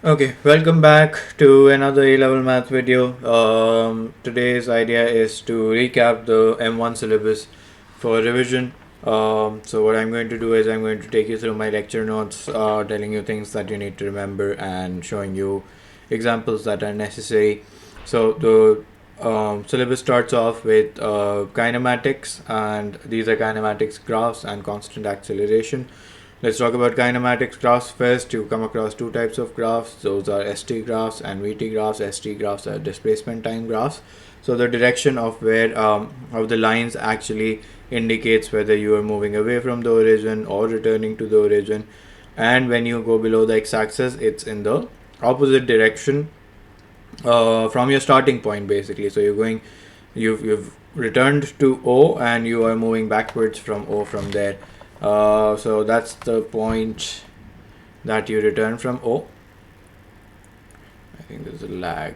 Okay, welcome back to another A-level math video. Today's idea is to recap the M1 syllabus for revision. So what I'm going to do is I'm going to take you through my lecture notes, telling you things that you need to remember and showing you examples that are necessary. So the syllabus starts off with kinematics, and these are kinematics graphs and constant acceleration. Let's talk about kinematics graphs first. You come across two types of graphs. Those are ST graphs and VT graphs. ST graphs are displacement time graphs. So the direction of where of the lines actually indicates whether you are moving away from the origin or returning to the origin. And when you go below the x-axis, it's in the opposite direction from your starting point, basically. So you've returned to O and you are moving backwards from O from there. So that's the point that you return from O. I think there's a lag.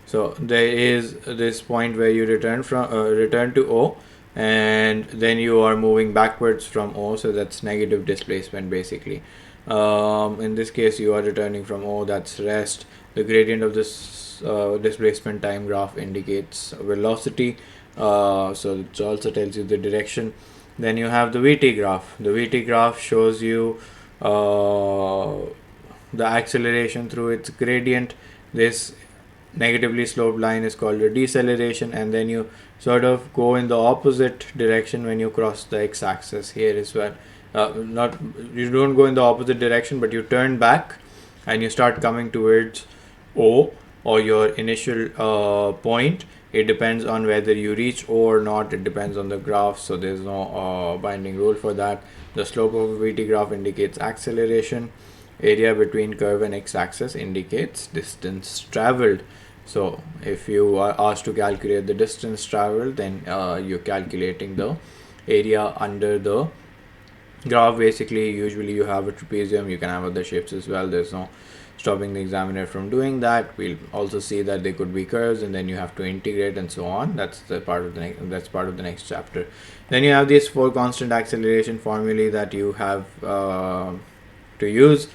So there is this point where you return to O, and then you are moving backwards from O, so that's negative displacement basically. In this case, you are returning from O, that's rest. The gradient of this displacement time graph indicates velocity, so it also tells you the direction. Then you have the VT graph. The VT graph shows you the acceleration through its gradient. This negatively sloped line is called a deceleration, and then you sort of go in the opposite direction when you cross the x-axis here as well. Not You don't go in the opposite direction, but you turn back and you start coming towards O, or your initial point. It depends on whether you reach O or not. It depends on the graph, so there's no binding rule for that. The slope of a VT graph indicates acceleration. Area between curve and x-axis indicates distance traveled. So if you are asked to calculate the distance traveled, then you're calculating the area under the graph. Basically, usually you have a trapezium. You can have other shapes as well. There's no stopping the examiner from doing that. We'll also see that they could be curves, and then you have to integrate and so on. That's part of the next chapter. Then you have these four constant acceleration formulae that you have to use.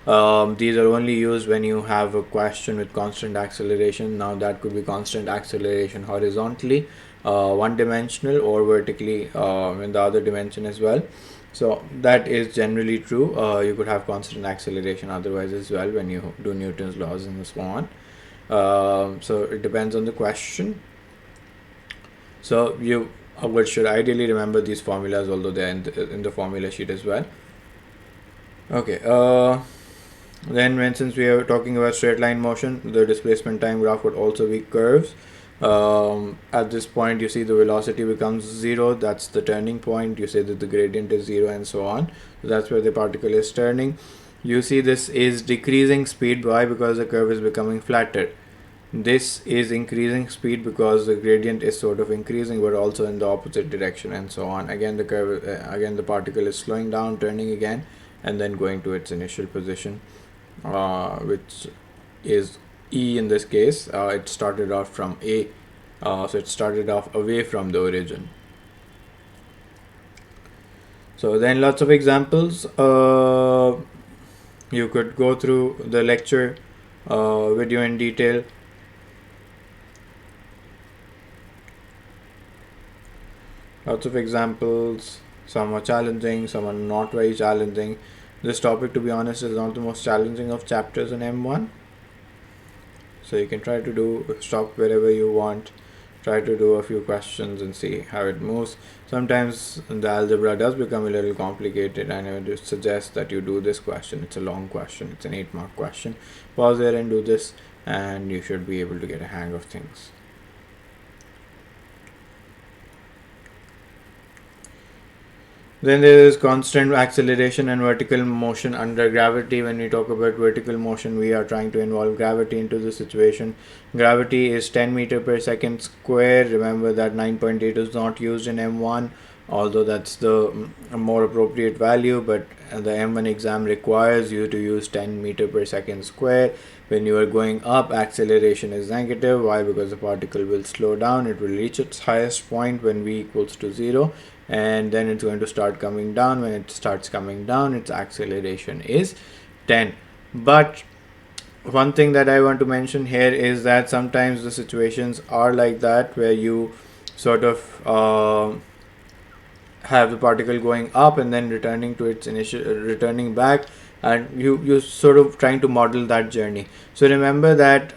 These are only used when you have a question with constant acceleration. Now that could be constant acceleration horizontally, one dimensional, or vertically in the other dimension as well. So that is generally true. You could have constant acceleration otherwise as well when you do Newton's laws and so on. So it depends on the question. So you should ideally remember these formulas, although they are in the formula sheet as well. Okay. Then since we are talking about straight line motion, the displacement time graph would also be curves. At this point, you see the velocity becomes 0. That's the turning point. You say that the gradient is 0 and so on. So that's where the particle is turning. You see this is decreasing speed. Why? Because the curve is becoming flatter. This is increasing speed because the gradient is sort of increasing, but also in the opposite direction and so on. Again, the particle is slowing down, turning again, and then going to its initial position, which is E in this case. It started off from A, so it started off away from the origin. So then lots of examples. You could go through the lecture video in detail. Lots of examples. Some are challenging, some are not very challenging. This topic, to be honest, is not the most challenging of chapters in M1. So you can try to stop wherever you want, try to do a few questions and see how it moves. Sometimes the algebra does become a little complicated, and I would suggest that you do this question. It's a long question, it's an 8-mark question. Pause there and do this, and you should be able to get a hang of things. Then there is constant acceleration and vertical motion under gravity. When we talk about vertical motion, we are trying to involve gravity into the situation. Gravity is 10 meter per second square. Remember that 9.8 is not used in M1, although that's the more appropriate value, but the M1 exam requires you to use 10 meter per second square. When you are going up, acceleration is negative. Why? Because the particle will slow down. It will reach its highest point when v equals to 0, and then it's going to start coming down. When it starts coming down, its acceleration is 10. But one thing that I want to mention here is that sometimes the situations are like that, where you sort of have the particle going up and then returning to its initial, returning back, and you sort of trying to model that journey. So remember that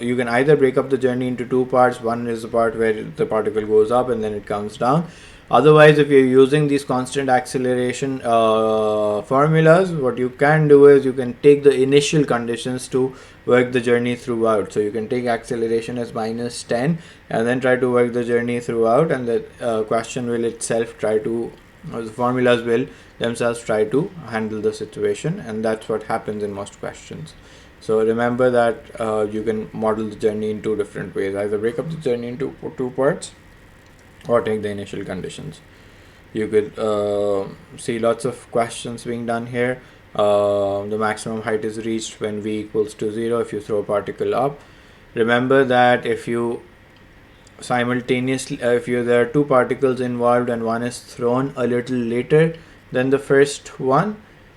you can either break up the journey into two parts. One is the part where the particle goes up and then it comes down. Otherwise, if you're using these constant acceleration formulas, what you can do is you can take the initial conditions to work the journey throughout. So you can take acceleration as minus 10 and then try to work the journey throughout, and the question will itself try to, or the formulas will themselves try to handle the situation, and that's what happens in most questions. So remember that you can model the journey in two different ways: either break up the journey into two parts or take the initial conditions. You could see lots of questions being done here. The maximum height is reached when v equals to 0 if you throw a particle up. Remember that if you simultaneously, there are two particles involved and one is thrown a little later than the first one,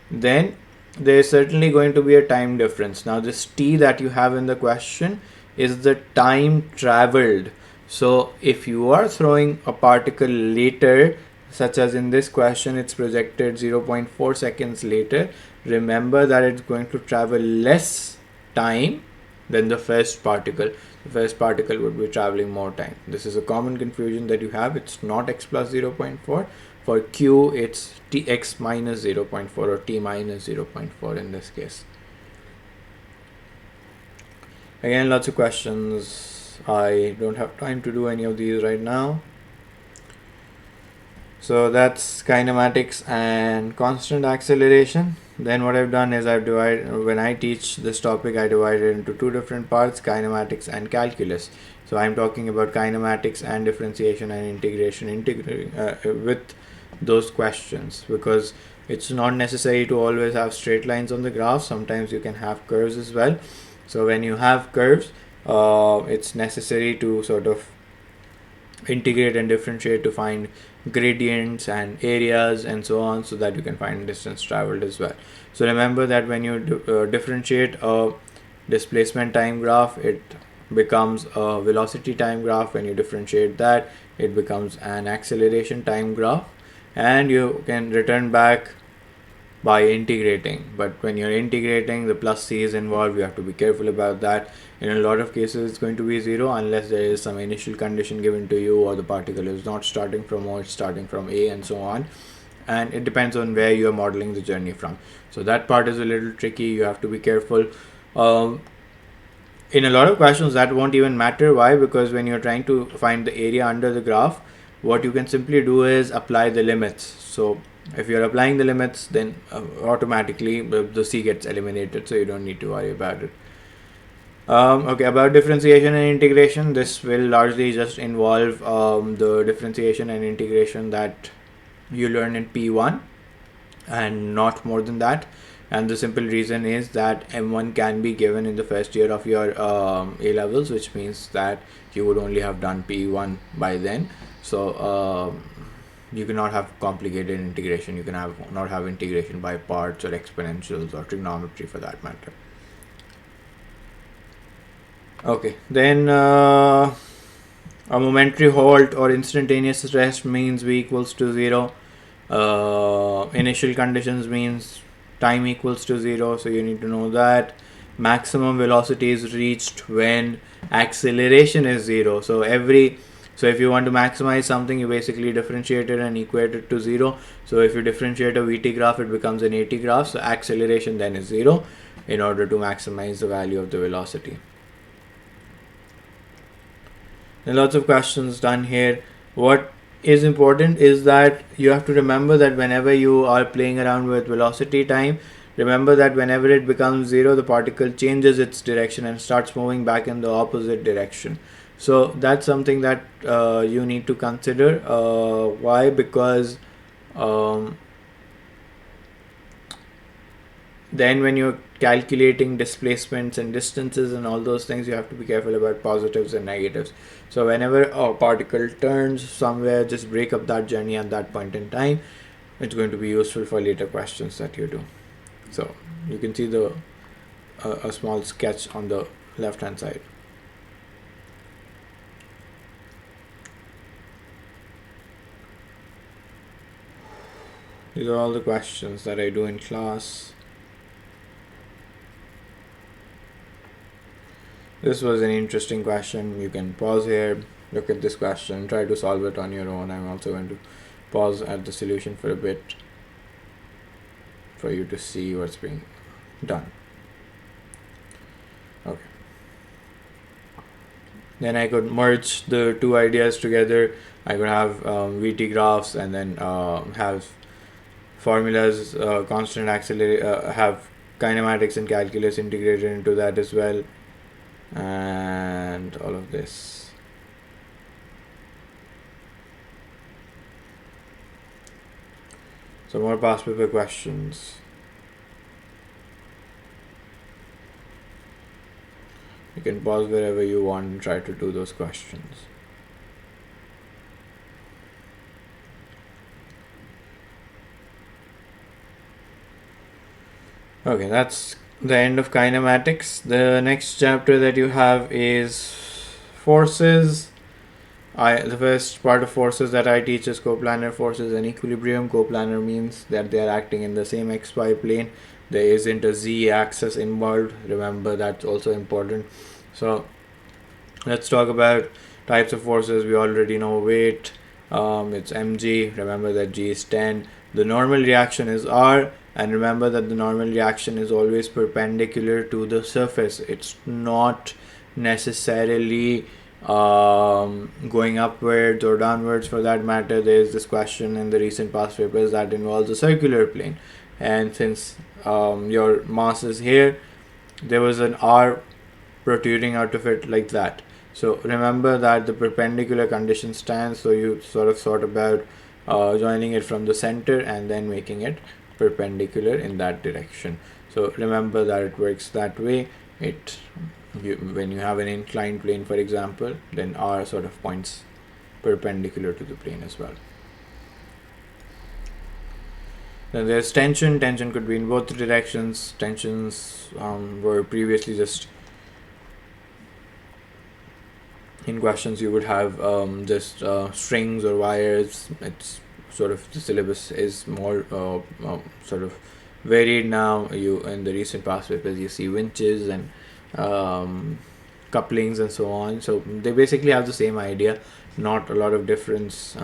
then there is certainly going to be a time difference. Now this t that you have in the question is the time traveled. So if you are throwing a particle later, such as in this question, it's projected 0.4 seconds later, remember that it's going to travel less time than the first particle. The first particle would be traveling more time. This is a common confusion that you have. It's not x plus 0.4. For q, it's tx minus 0.4 or t minus 0.4 in this case. Again, lots of questions. I don't have time to do any of these right now. So that's kinematics and constant acceleration. Then what I've done is I've divided, when I teach this topic, I divide it into two different parts: kinematics and calculus. So I'm talking about kinematics and differentiation and integration with those questions, because it's not necessary to always have straight lines on the graph. Sometimes you can have curves as well. So when you have curves, it's necessary to sort of integrate and differentiate to find gradients and areas and so on, so that you can find distance traveled as well. So remember that when you differentiate a displacement time graph, it becomes a velocity time graph. When you differentiate that, it becomes an acceleration time graph, and you can return back by integrating. But when you're integrating, the plus c is involved. You have to be careful about that. In a lot of cases, it's going to be 0 unless there is some initial condition given to you, or the particle is not starting from O, it's starting from A, and so on. And it depends on where you're modeling the journey from. So that part is a little tricky. You have to be careful. In a lot of questions, that won't even matter. Why? Because when you're trying to find the area under the graph, what you can simply do is apply the limits. So if you're applying the limits, then automatically the c gets eliminated, so you don't need to worry about it. Okay, about differentiation and integration, this will largely just involve the differentiation and integration that you learn in P1 and not more than that. And the simple reason is that M1 can be given in the first year of your A levels, which means that you would only have done P1 by then. So you cannot have complicated integration. You can not have integration by parts or exponentials or trigonometry for that matter. Okay, then a momentary halt or instantaneous rest means v equals to 0. Initial conditions means time equals to 0, so you need to know that. Maximum velocity is reached when acceleration is 0. So if you want to maximize something, you basically differentiate it and equate it to 0. So if you differentiate a VT graph, it becomes an AT graph. So acceleration then is 0 in order to maximize the value of the velocity. And lots of questions done here. What is important is that you have to remember that whenever you are playing around with velocity time, remember that whenever it becomes 0, the particle changes its direction and starts moving back in the opposite direction. So that's something that you need to consider. Why? Because then when you're calculating displacements and distances and all those things, you have to be careful about positives and negatives. So whenever a particle turns somewhere, just break up that journey at that point in time. It's going to be useful for later questions that you do. So you can see the a small sketch on the left hand side. These are all the questions that I do in class. This was an interesting question. You can pause here, look at this question, try to solve it on your own. I'm also going to pause at the solution for a bit for you to see what's being done. Okay. Then I could merge the two ideas together. I could have VT graphs and then have formulas, constant have kinematics and calculus integrated into that as well, and all of this. Some more past paper questions. You can pause wherever you want and try to do those questions. Okay, that's the end of kinematics. The next chapter that you have is forces. The first part of forces that I teach is coplanar forces and equilibrium. Coplanar means that they are acting in the same xy plane. There isn't a z-axis involved. Remember, that's also important. So let's talk about types of forces. We already know weight. It's mg. Remember that g is 10. The normal reaction is r. And remember that the normal reaction is always perpendicular to the surface. It's not necessarily going upwards or downwards for that matter. There is this question in the recent past papers that involves a circular plane. And since your mass is here, there was an R protruding out of it like that. So remember that the perpendicular condition stands. So you sort of thought about joining it from the center and then making it perpendicular in that direction. So remember that it works that way. When you have an inclined plane, for example, then R sort of points perpendicular to the plane as well. Then there's tension. Tension could be in both directions. Tensions were previously just in questions you would have just strings or wires. It's sort of the syllabus is more sort of varied now. You in the recent past papers you see winches and couplings and so on. So they basically have the same idea, not a lot of difference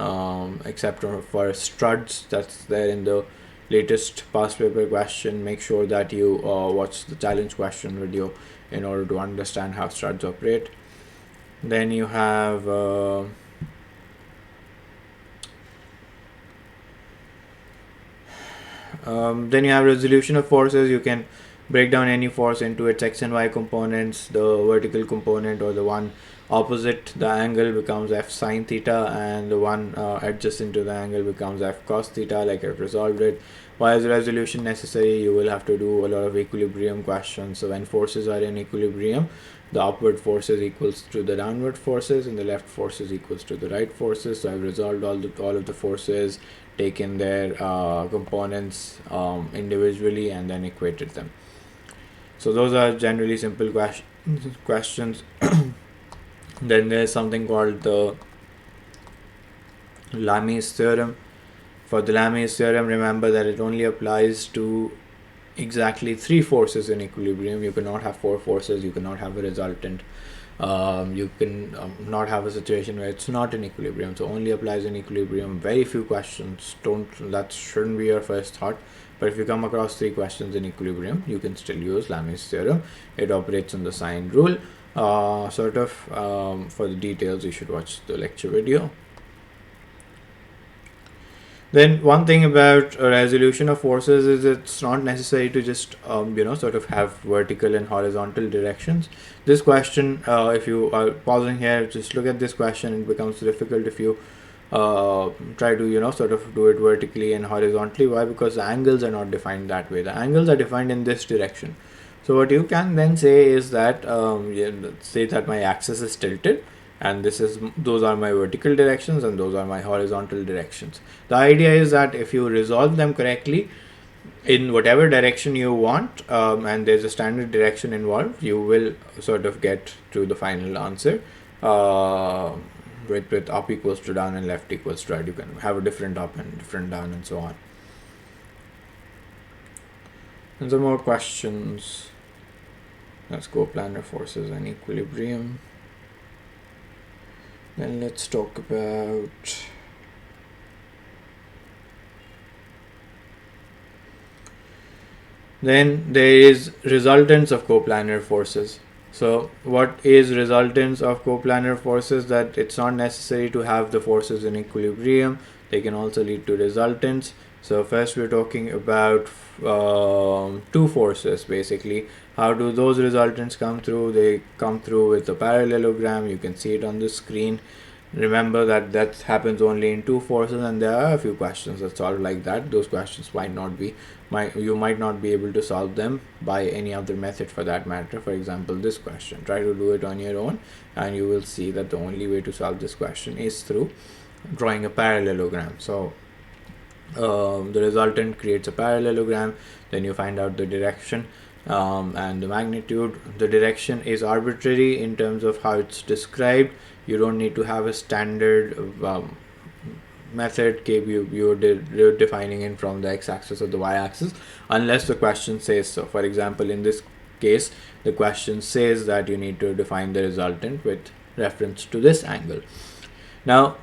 except for struts that's there in the latest past paper question. Make sure that you watch the challenge question video in order to understand how struts operate. Then you have resolution of forces. You can break down any force into its x and y components. The vertical component, or the one opposite the angle, becomes f sine theta, and the one adjacent to the angle becomes f cos theta, like I've resolved it. Why is resolution necessary? You will have to do a lot of equilibrium questions. So when forces are in equilibrium, the upward forces equals to the downward forces, and the left forces equals to the right forces. So I've resolved all of the forces, taken their components individually, and then equated them. So those are generally simple questions. Then there's something called the Lami's theorem. For the Lami's theorem, remember that it only applies to exactly 3 forces in equilibrium. You cannot have 4 forces. You cannot have a resultant. You can not have a situation where it's not in equilibrium. So only applies in equilibrium. Very few questions. That shouldn't be your first thought. But if you come across 3 questions in equilibrium, you can still use Lami's theorem. It operates on the sine rule. For the details, you should watch the lecture video. Then one thing about a resolution of forces is it's not necessary to just sort of have vertical and horizontal directions. This question, if you are pausing here, just look at this question. It becomes difficult if you try to sort of do it vertically and horizontally. Why? Because the angles are not defined that way. The angles are defined in this direction. So what you can then say is that say that my axis is tilted, and those are my vertical directions and those are my horizontal directions. The idea is that if you resolve them correctly in whatever direction you want, and there's a standard direction involved, you will sort of get to the final answer with up equals to down and left equals to right. You can have a different up and different down and so on. And some more questions. Let's go planar forces and equilibrium. Then let's talk about then there is resultants of coplanar forces. So what is resultants of coplanar forces? That it's not necessary to have the forces in equilibrium, they can also lead to resultants. So first we're talking about two forces basically. How do those resultants come through? They come through with a parallelogram. You can see it on the screen. Remember that happens only in two forces, and there are a few questions that solve like that. Those questions you might not be able to solve them by any other method for that matter. For example, this question, try to do it on your own and you will see that the only way to solve this question is through drawing a parallelogram. So the resultant creates a parallelogram, then you find out the direction and the magnitude. The direction is arbitrary in terms of how it's described. You don't need to have a standard method. You're defining it from the x-axis or the y-axis unless the question says so. For example, in this case, the question says that you need to define the resultant with reference to this angle. Now,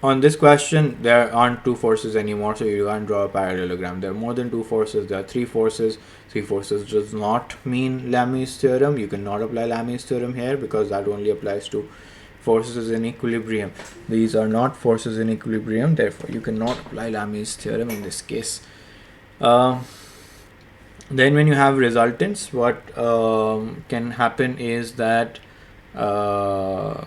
on this question, there aren't two forces anymore, so you can't draw a parallelogram. There are more than two forces. There are three forces. Three forces does not mean Lami's theorem. You cannot apply Lami's theorem here because that only applies to forces in equilibrium. These are not forces in equilibrium, therefore you cannot apply Lami's theorem in this case. Then when you have resultants, what can happen is that a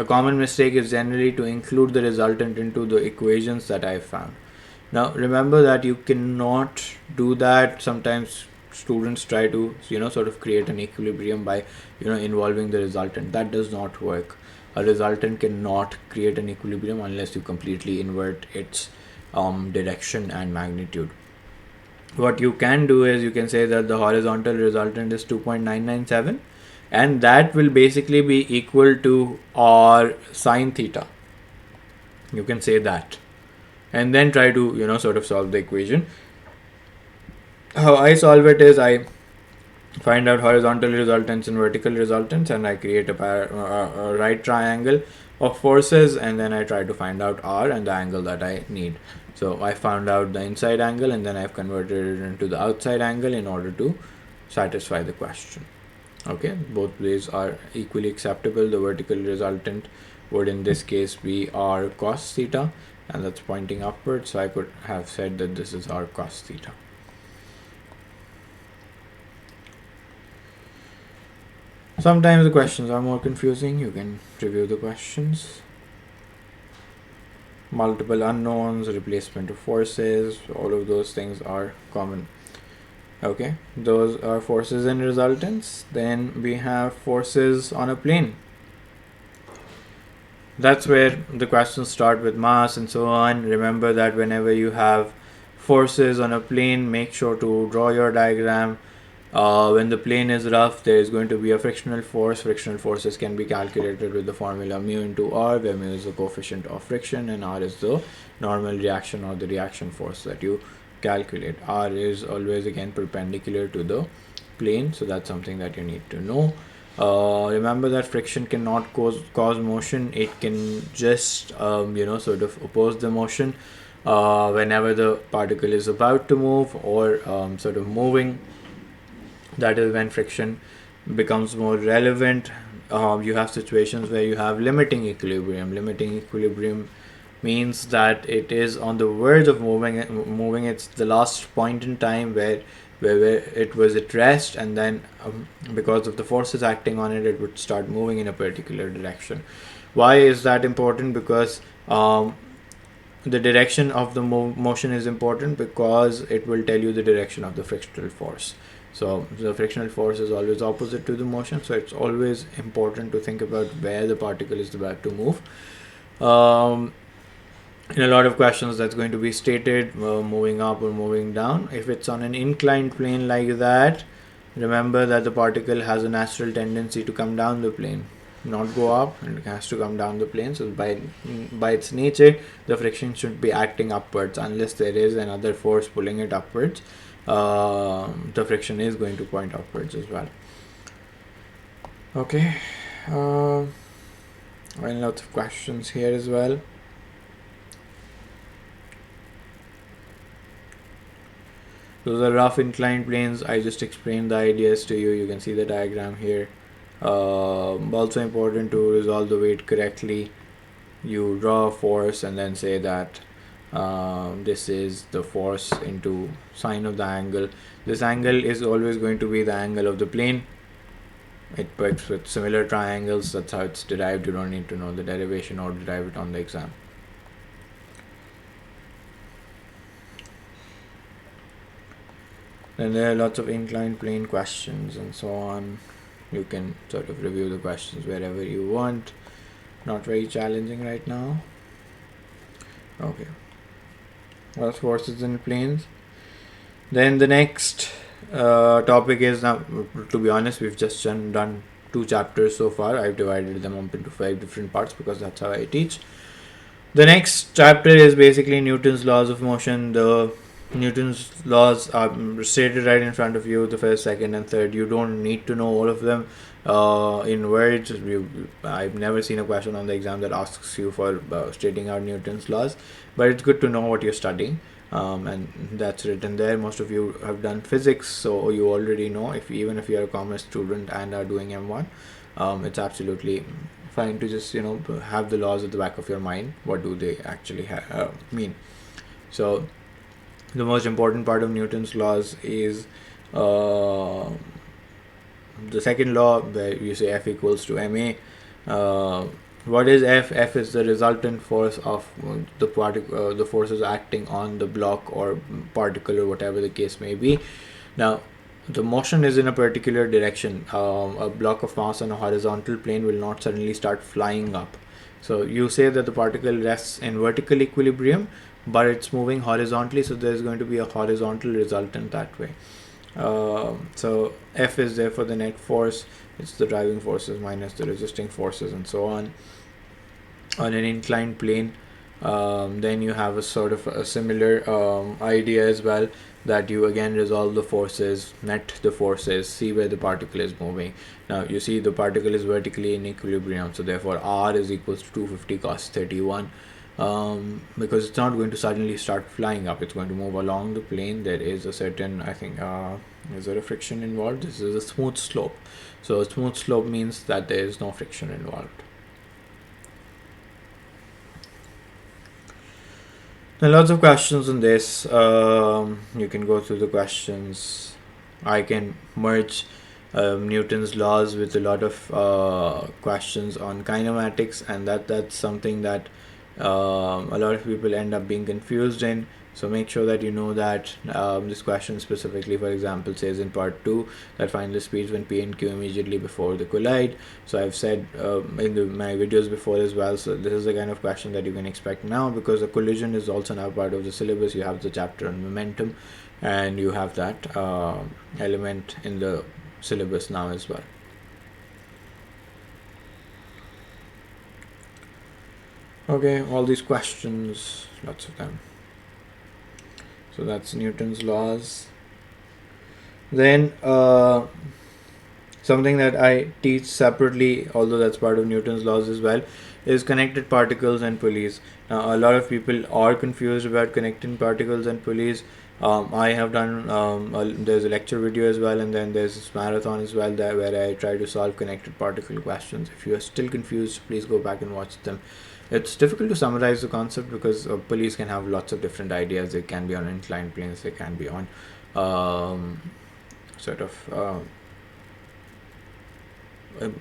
common mistake is generally to include the resultant into the equations that I found. Now remember that you cannot do that. Sometimes students try to sort of create an equilibrium by involving the resultant. That does not work. A resultant cannot create an equilibrium unless you completely invert its direction and magnitude. What you can do is you can say that the horizontal resultant is 2.997 and that will basically be equal to r sine theta. You can say that and then try to sort of solve the equation. How I solve it is I find out horizontal resultants and vertical resultants, and I create a right triangle of forces, and then I try to find out r and the angle that I need. So I found out the inside angle and then I've converted it into the outside angle in order to satisfy the question. Okay, both ways are equally acceptable. The vertical resultant would in this case be r cos theta, and that's pointing upwards, so I could have said that this is r cos theta. Sometimes the questions are more confusing. You can review the questions. Multiple unknowns, replacement of forces, all of those things are common. Okay, those are forces and resultants. Then we have forces on a plane. That's where the questions start with mass and so on. Remember that whenever you have forces on a plane, make sure to draw your diagram. When the plane is rough, there is going to be a frictional force. Frictional forces can be calculated with the formula mu into r, where mu is the coefficient of friction and r is the normal reaction or the reaction force that you calculate. R is always again perpendicular to the plane, so that's something that you need to know. Remember that friction cannot cause motion. It can just sort of oppose the motion whenever the particle is about to move or sort of moving. That is when friction becomes more relevant. You have situations where you have limiting equilibrium. Limiting equilibrium means that it is on the verge of moving. It's the last point in time where where it was at rest, and then because of the forces acting on it, it would start moving in a particular direction. Why is that important? Because the direction of the motion is important, because it will tell you the direction of the frictional force. So the frictional force is always opposite to the motion, so it's always important to think about where the particle is about to move. In a lot of questions, that's going to be stated moving up or moving down. If it's on an inclined plane like that, remember that the particle has a natural tendency to come down the plane, not go up, and it has to come down the plane. So by its nature, the friction should be acting upwards. Unless there is another force pulling it upwards, the friction is going to point upwards as well. Okay, and lots of questions here as well. Those are rough inclined planes. I just explained the ideas to you. You can see the diagram here. Also important to resolve the weight correctly. You draw a force and then say that this is the force into sine of the angle. This angle is always going to be the angle of the plane. It works with similar triangles. That's how it's derived. You don't need to know the derivation or derive it on the exam. Then there are lots of inclined plane questions and so on. You can sort of review the questions wherever you want. Not very challenging right now. Okay. What's forces in planes? Then the next topic is, now, to be honest, we've just done 2 chapters so far. I've divided them up into 5 different parts because that's how I teach. The next chapter is basically Newton's laws of motion. The Newton's laws are stated right in front of you, the first, second, and third. You don't need to know all of them in words. I've never seen a question on the exam that asks you for stating out Newton's laws, but it's good to know what you're studying, and that's written there. Most of you have done physics, so you already know. Even if you're a commerce student and are doing M1, it's absolutely fine to just have the laws at the back of your mind. What do they actually mean? So the most important part of Newton's laws is the second law, where you say F equals to ma. What is F? F is the resultant force of the forces acting on the block or particle or whatever the case may be. Now, the motion is in a particular direction. A block of mass on a horizontal plane will not suddenly start flying up. So you say that the particle rests in vertical equilibrium, but it's moving horizontally, so there's going to be a horizontal resultant that way. So F is there for the net force. It's the driving forces minus the resisting forces and so on. On an inclined plane, then you have a sort of a similar idea as well, that you again resolve the forces, net the forces, see where the particle is moving. Now you see the particle is vertically in equilibrium, so therefore R is equals to 250 cos 31. Because it's not going to suddenly start flying up, it's going to move along the plane. There is a certain, I think, is there a friction involved? This is a smooth slope. So a smooth slope means that there is no friction involved. There are lots of questions on this. You can go through the questions. I can merge Newton's laws with a lot of questions on kinematics, and that's something that a lot of people end up being confused in. So make sure that you know that this question specifically, for example, says in part 2 that find the speeds when P and Q immediately before they collide. So I've said in my videos before as well, so this is the kind of question that you can expect now, because the collision is also now part of the syllabus. You have the chapter on momentum, and you have that element in the syllabus now as well. Okay, all these questions, lots of them. So that's Newton's laws. Then something that I teach separately, although that's part of Newton's laws as well, is connected particles and pulleys. Now, a lot of people are confused about connected particles and pulleys. I have done, there's a lecture video as well, and then there's this marathon as well where I try to solve connected particle questions. If you are still confused, please go back and watch them. It's difficult to summarize the concept because pulleys can have lots of different ideas. They can be on inclined planes, they can be on um, sort of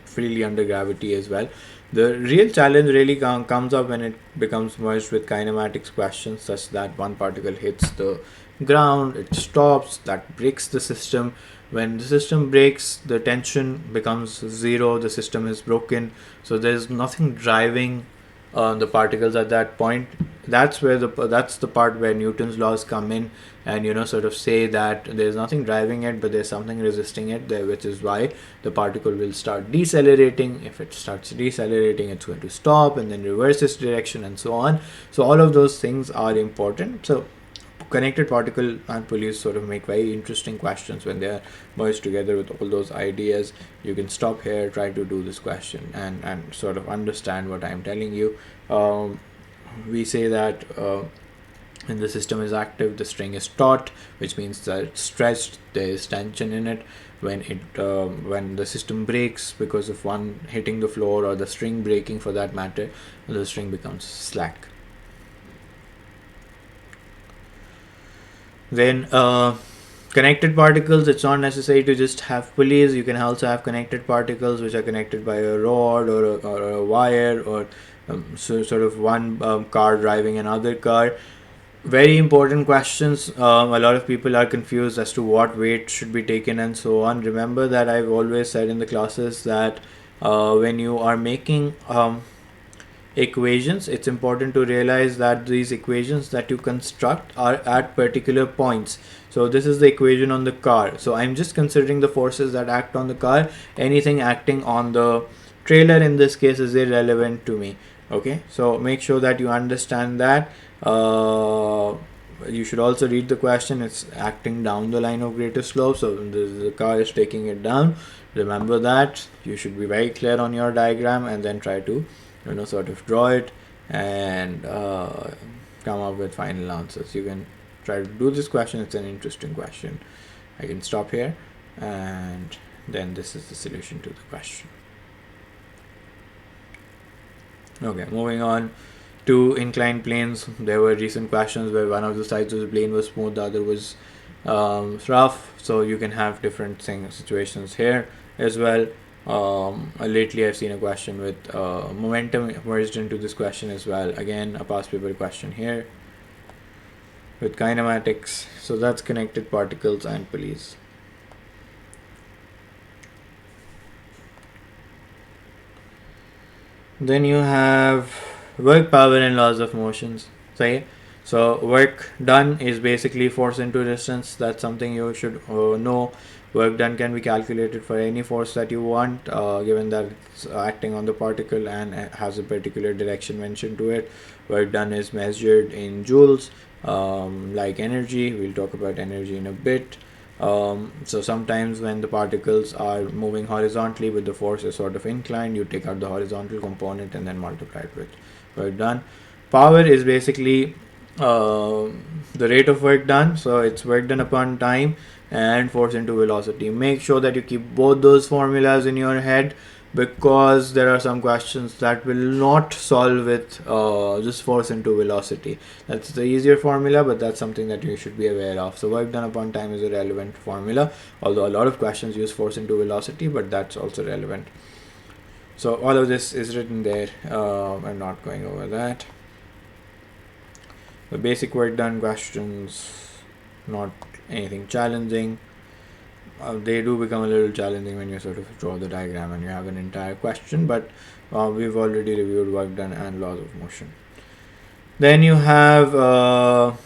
freely under gravity as well. The real challenge really comes up when it becomes merged with kinematics questions, such that one particle hits the ground, it stops, that breaks the system. When the system breaks, the tension becomes zero, the system is broken, so there's nothing driving the particles at that point. That's the part where Newton's laws come in, and sort of say that there's nothing driving it, but there's something resisting it there, which is why the particle will start decelerating. If it starts decelerating, it's going to stop and then reverse its direction and so on. So all of those things are important. So connected particle and pulleys sort of make very interesting questions when they are merged together with all those ideas. You can stop here, try to do this question, and sort of understand what I'm telling you. We say that when the system is active, the string is taut, which means that it's stretched, there is tension in it. When the system breaks because of one hitting the floor, or the string breaking for that matter, the string becomes slack. Then connected particles, it's not necessary to just have pulleys. You can also have connected particles which are connected by a rod or a wire, or sort of one car driving another car. Very important questions. A lot of people are confused as to what weight should be taken and so on. Remember that I've always said in the classes that when you are making equations, it's important to realize that these equations that you construct are at particular points. So this is the equation on the car, so I'm just considering the forces that act on the car. Anything acting on the trailer in this case is irrelevant to me. Okay, so make sure that you understand that. You should also read the question. It's acting down the line of greatest slope, so the car is taking it down. Remember that. You should be very clear on your diagram, and then try to sort of draw it and come up with final answers. You can try to do this question. It's an interesting question. I can stop here, and then this is the solution to the question. Okay, moving on to inclined planes. There were recent questions where one of the sides of the plane was smooth, the other was rough, so you can have different situations here as well. Lately I've seen a question with momentum merged into this question as well. Again, a past paper question here with kinematics. So that's connected particles and pulleys. Then you have work, power, and laws of motions. So work done is basically force into distance. That's something you should know. Work done can be calculated for any force that you want, given that it's acting on the particle and has a particular direction mentioned to it. Work done is measured in joules, like energy. We'll talk about energy in a bit. So sometimes when the particles are moving horizontally but the force is sort of inclined, you take out the horizontal component and then multiply it with work done. Power is basically the rate of work done, so it's work done upon time and force into velocity. Make sure that you keep both those formulas in your head, because there are some questions that will not solve with just force into velocity. That's the easier formula, but that's something that you should be aware of. So work done upon time is a relevant formula, although a lot of questions use force into velocity, but that's also relevant. So all of this is written there. I'm not going over that. The basic work done questions, not anything challenging. They do become a little challenging when you sort of draw the diagram and you have an entire question, but we've already reviewed work done and laws of motion. Then you have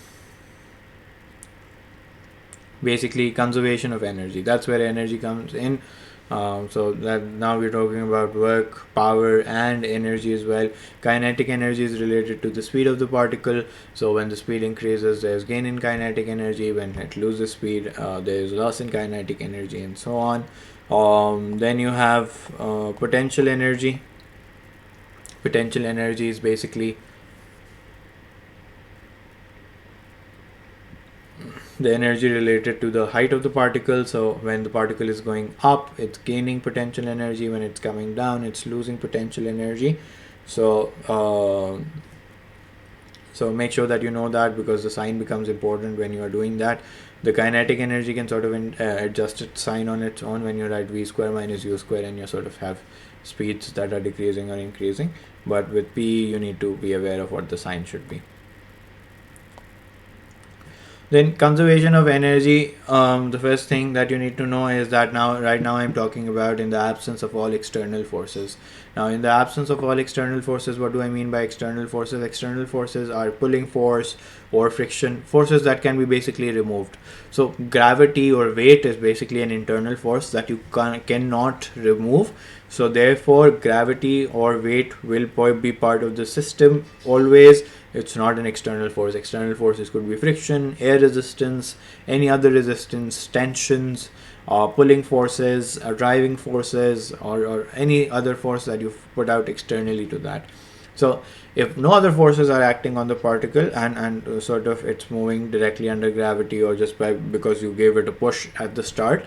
basically conservation of energy. That's where energy comes in. So that now we're talking about work, power, and energy as well. Kinetic energy is related to the speed of the particle. So when the speed increases, there's gain in kinetic energy. When it loses speed, there is loss in kinetic energy, and so on. Then you have potential energy. Potential energy is basically the energy related to the height of the particle. So when the particle is going up, it's gaining potential energy. When it's coming down, it's losing potential energy. So so make sure that you know that, because the sign becomes important when you are doing that. The kinetic energy can sort of adjust its sign on its own when you write v square minus u square and you sort of have speeds that are decreasing or increasing. But with p, you need to be aware of what the sign should be. Then conservation of energy, the first thing that you need to know is that right now I'm talking about in the absence of all external forces. Now in the absence of all external forces, what do I mean by external forces? External forces are pulling force or friction, forces that can be basically removed. So gravity or weight is basically an internal force that you cannot remove. So therefore gravity or weight will be part of the system always. It's not an external force. External forces could be friction, air resistance, any other resistance, tensions, pulling forces, driving forces, or any other force that you've put out externally to that. So if no other forces are acting on the particle and sort of it's moving directly under gravity or just because you gave it a push at the start,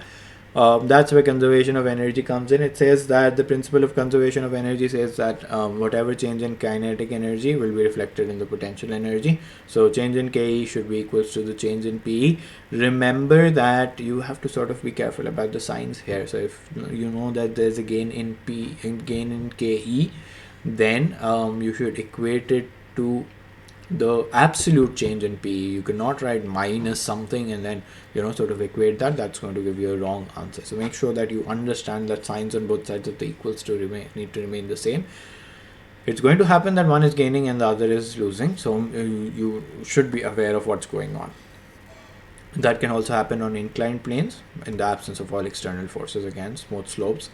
that's where conservation of energy comes in. It says that the principle of conservation of energy says that whatever change in kinetic energy will be reflected in the potential energy. So change in Ke should be equals to the change in Pe. Remember that you have to sort of be careful about the signs here. So if you know that there's a gain in P and gain in Ke, then you should equate it to the absolute change in PE. You cannot write minus something and then sort of equate that. That's going to give you a wrong answer. So make sure that you understand that signs on both sides of the equals to need to remain the same. It's going to happen that one is gaining and the other is losing, so you should be aware of what's going on. That can also happen on inclined planes in the absence of all external forces, again smooth slopes,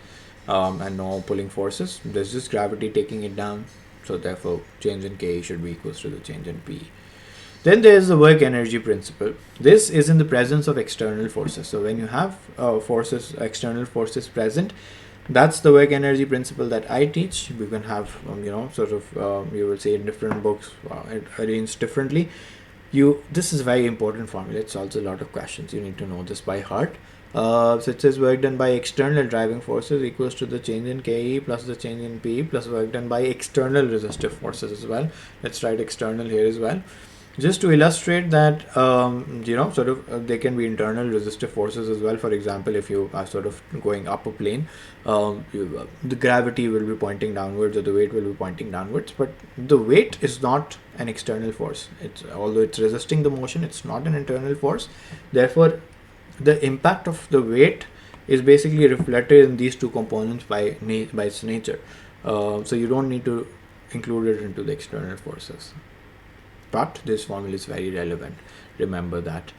and no pulling forces. There's just gravity taking it down. So therefore, change in Ke should be equals to the change in Pe. Then there is the work energy principle. This is in the presence of external forces. So when you have external forces present, that's the work energy principle that I teach. We can have, you will see in different books arranged differently. This is a very important formula. It solves a lot of questions. You need to know this by heart. So it says work done by external driving forces equals to the change in Ke plus the change in Pe plus work done by external resistive forces as well. Let's write external here as well. Just to illustrate that, there can be internal resistive forces as well. For example, if you are sort of going up a plane, the gravity will be pointing downwards or the weight will be pointing downwards, but the weight is not an external force. Although it's resisting the motion, it's not an internal force. Therefore, the impact of the weight is basically reflected in these two components by its nature. So you don't need to include it into the external forces. But this formula is very relevant. Remember that.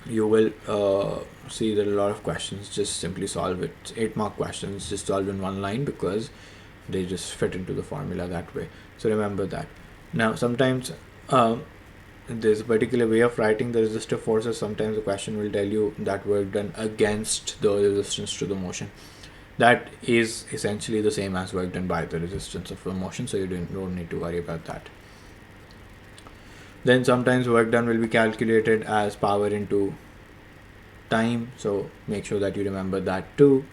You will see that a lot of questions just simply solve it. 8-mark questions just solved in one line because they just fit into the formula that way. So remember that. Now sometimes there's a particular way of writing the resistive forces. Sometimes the question will tell you that work done against the resistance to the motion. That is essentially the same as work done by the resistance of the motion, so you don't need to worry about that. Then sometimes work done will be calculated as power into time, so make sure that you remember that too.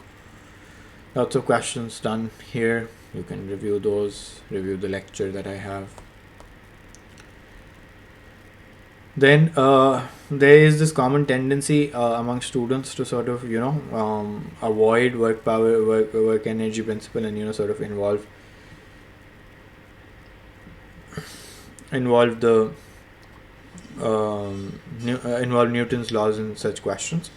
Lots of questions done here. You can review those, review the lecture that I have. Then there is this common tendency among students to sort of avoid work energy principle and sort of involve the involve Newton's laws in such questions.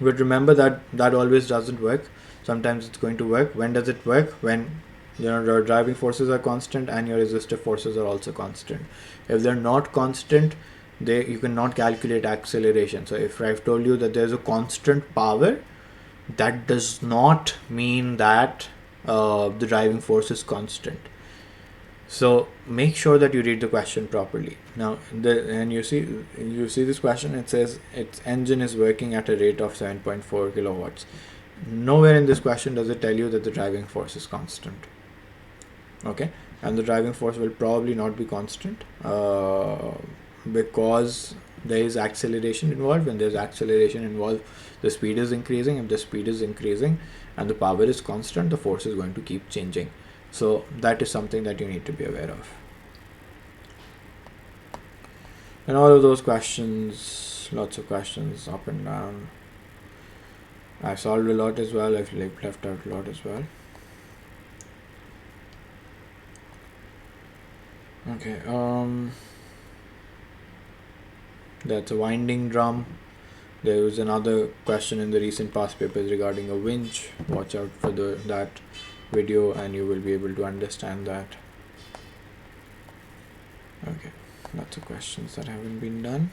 But remember that always doesn't work. Sometimes it's going to work. When does it work? When your driving forces are constant and your resistive forces are also constant. If they're not constant, you cannot calculate acceleration. So if I've told you that there's a constant power, that does not mean that the driving force is constant. So make sure that you read the question properly. Now, you see this question. It says its engine is working at a rate of 7.4 kilowatts. Nowhere in this question does it tell you that the driving force is constant. Okay, and the driving force will probably not be constant because there is acceleration involved. When there's acceleration involved, the speed is increasing. If the speed is increasing and the power is constant, the force is going to keep changing. So that is something that you need to be aware of. And all of those questions, lots of questions up and down. I solved a lot as well. I've left out a lot as well. Okay, that's a winding drum. There was another question in the recent past papers regarding a winch. Watch out for that video and you will be able to understand that. Okay, lots of questions that haven't been done.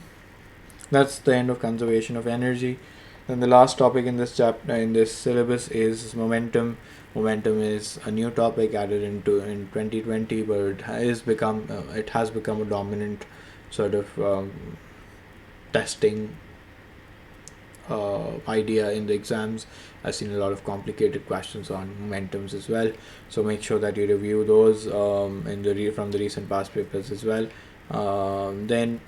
That's the end of conservation of energy. Then the last topic in this chapter, in this syllabus, is momentum. Momentum is a new topic added in 2020, but it has become a dominant sort of testing idea in the exams. I've seen a lot of complicated questions on momentums as well, so make sure that you review those from the recent past papers as well. Then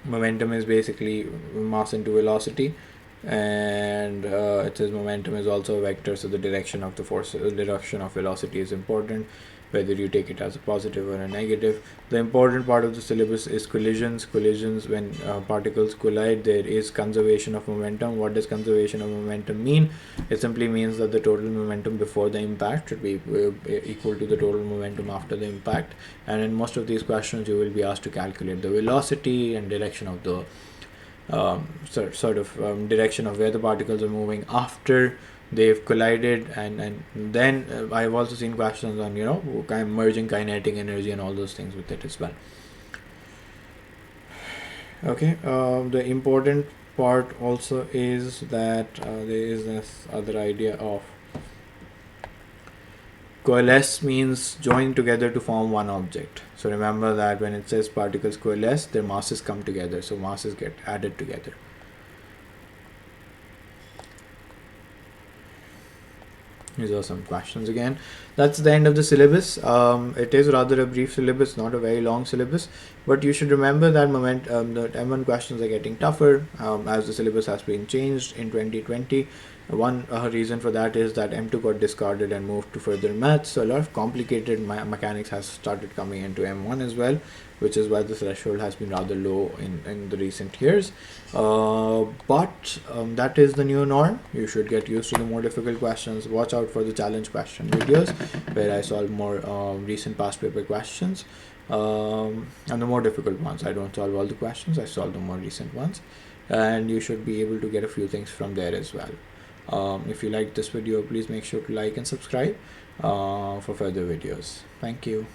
momentum is basically mass into velocity, and it says momentum is also a vector, so the direction of the force, the direction of velocity is important, whether you take it as a positive or a negative. The important part of the syllabus is collisions. When particles collide, there is conservation of momentum. What does conservation of momentum mean? It simply means that the total momentum before the impact should be equal to the total momentum after the impact. And in most of these questions, you will be asked to calculate the velocity and direction of the direction of where the particles are moving after they've collided, and then I've also seen questions on kind of merging kinetic energy and all those things with it as well. Okay, the important part also is that there is this other idea of coalesce means join together to form one object. So remember that when it says particles coalesce, their masses come together, so masses get added together. These are some questions again. That's the end of the syllabus. It is rather a brief syllabus, not a very long syllabus, but you should remember that the M1 questions are getting tougher as the syllabus has been changed in 2020. One reason for that is that M2 got discarded and moved to further maths, so a lot of complicated mechanics has started coming into M1 as well, which is why the threshold has been rather low in the recent years. But that is the new norm. You should get used to the more difficult questions. Watch out for the challenge question videos where I solve more recent past paper questions and the more difficult ones. I don't solve all the questions, I solve the more recent ones, and you should be able to get a few things from there as well. If you like this video, please make sure to like and subscribe for further videos. Thank you.